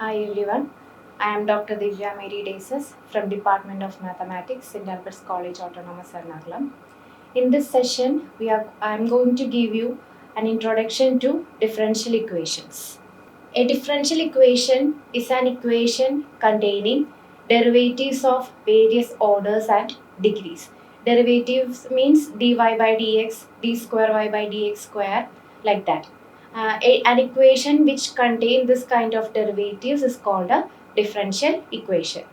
Hi everyone, I am Dr. Divya Daise from Department of Mathematics in Albertian College Autonomous Ernakulam. In this session, I am going to give you an introduction to differential equations. A differential equation is an equation containing derivatives of various orders and degrees. Derivatives means dy by dx, d square y by dx square, like that. An equation which contains this kind of derivatives is called a differential equation.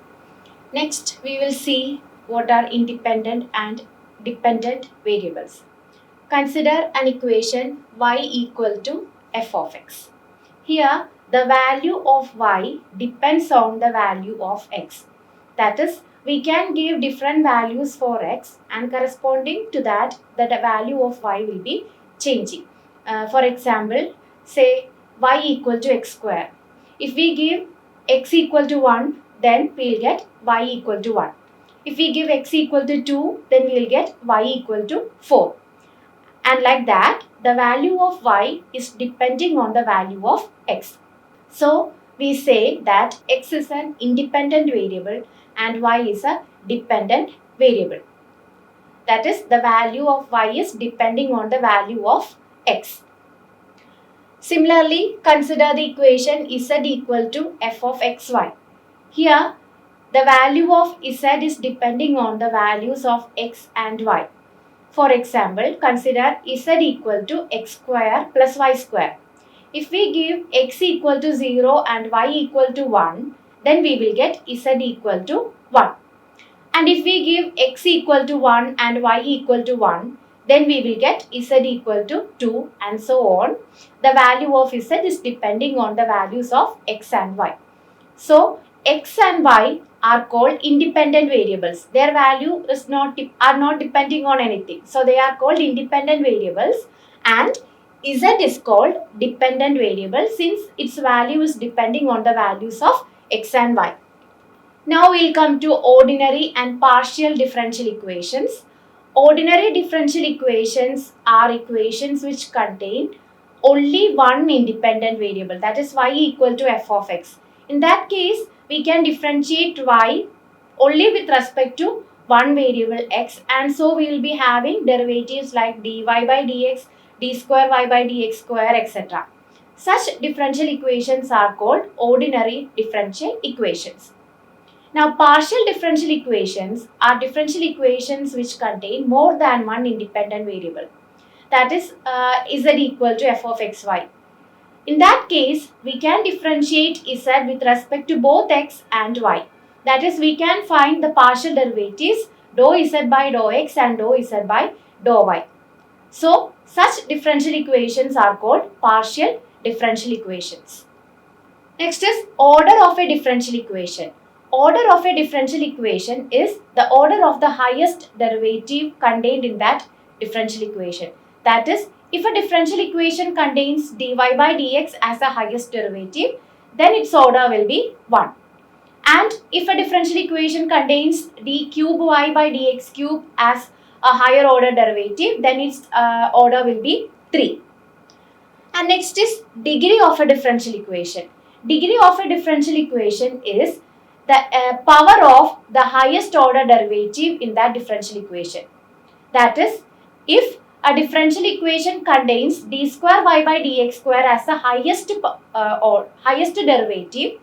Next, we will see what are independent and dependent variables. Consider an equation y equal to f of x. Here, the value of y depends on the value of x. That is, we can give different values for x, and corresponding to that, the value of y will be changing. For example, say y equal to x square. If we give x equal to 1, then we will get y equal to 1. If we give x equal to 2, then we will get y equal to 4. And like that, the value of y is depending on the value of x. So, we say that x is an independent variable and y is a dependent variable. That is, the value of y is depending on the value of x. Similarly, consider the equation z equal to f of xy. Here, the value of z is depending on the values of x and y. For example, consider z equal to x square plus y square. If we give x equal to 0 and y equal to 1, then we will get z equal to 1. And if we give x equal to 1 and y equal to 1, then we will get z equal to 2 and so on. The value of z is depending on the values of x and y. So, x and y are called independent variables. Their value are not depending on anything. So, they are called independent variables, and z is called dependent variable since its value is depending on the values of x and y. Now we will come to ordinary and partial differential equations. Ordinary differential equations are equations which contain only one independent variable, that is y equal to f of x. In that case, we can differentiate y only with respect to one variable x, and so we will be having derivatives like dy by dx, d square y by dx square, etc. Such differential equations are called ordinary differential equations. Now, partial differential equations are differential equations which contain more than one independent variable. That is z equal to f of xy. In that case, we can differentiate z with respect to both x and y. That is, we can find the partial derivatives dou z by dou x and dou z by dou y. So, such differential equations are called partial differential equations. Next is order of a differential equation. Order of a differential equation is the order of the highest derivative contained in that differential equation. That is, if a differential equation contains dy by dx as the highest derivative, then its order will be 1. And if a differential equation contains d cube y by dx cube as a higher order derivative, then its order will be 3. And next is degree of a differential equation. Degree of a differential equation is the power of the highest order derivative in that differential equation. That is, if a differential equation contains d square y by dx square as the highest derivative,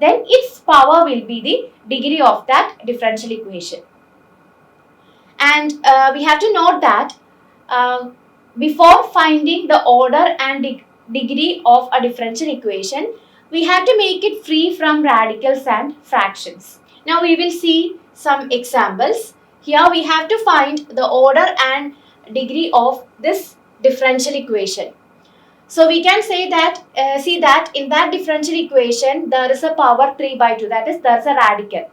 then its power will be the degree of that differential equation. And we have to note that before finding the order and degree of a differential equation, we have to make it free from radicals and fractions. Now we will see some examples. Here we have to find the order and degree of this differential equation. So we can say that, see that in that differential equation, there is a power 3 by 2, that is there is a radical.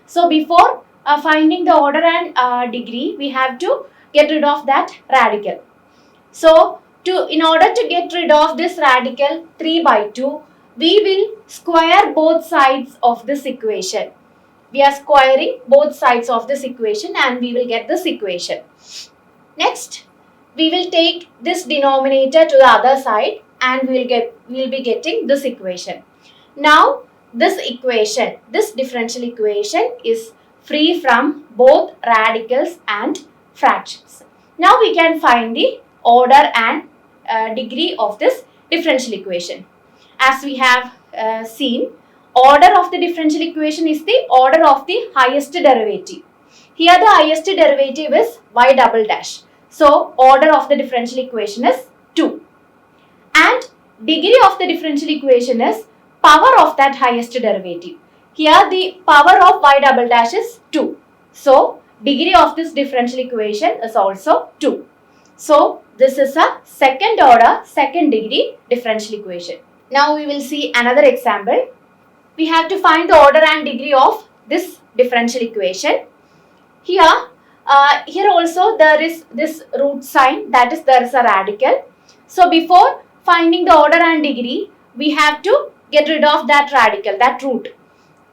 So before finding the order and degree, we have to get rid of that radical. So in order to get rid of this radical 3 by 2, we will square both sides of this equation. We are squaring both sides of this equation and we will get this equation. Next, we will take this denominator to the other side and we will be getting this equation. Now, this equation, this differential equation is free from both radicals and fractions. Now we can find the order and degree of this differential equation. As we have seen, order of the differential equation is the order of the highest derivative. Here the highest derivative is y double dash. So order of the differential equation is 2. And degree of the differential equation is power of that highest derivative. Here the power of y double dash is 2. So degree of this differential equation is also 2. So this is a second order, second degree differential equation. Now we will see another example. We have to find the order and degree of this differential equation. Here also there is this root sign, that is there is a radical. So before finding the order and degree, we have to get rid of that radical, that root.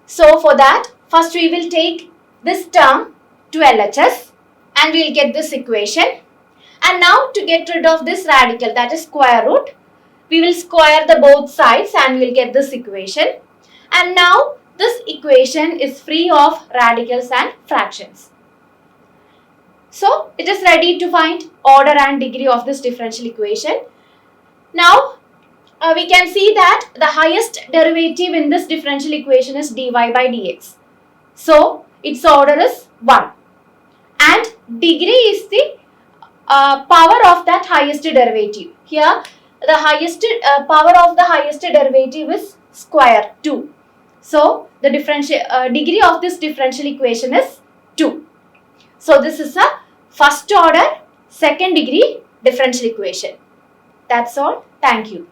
So for that, first we will take this term to LHS and we will get this equation. And now to get rid of this radical, that is square root, we will square the both sides and we will get this equation. And now this equation is free of radicals and fractions. So it is ready to find order and degree of this differential equation. Now we can see that the highest derivative in this differential equation is dy by dx. So its order is 1. And degree is the power of that highest derivative. Here the highest power of the highest derivative is square 2. So the degree of this differential equation is 2. So this is a first order, second degree differential equation. That's all. Thank you.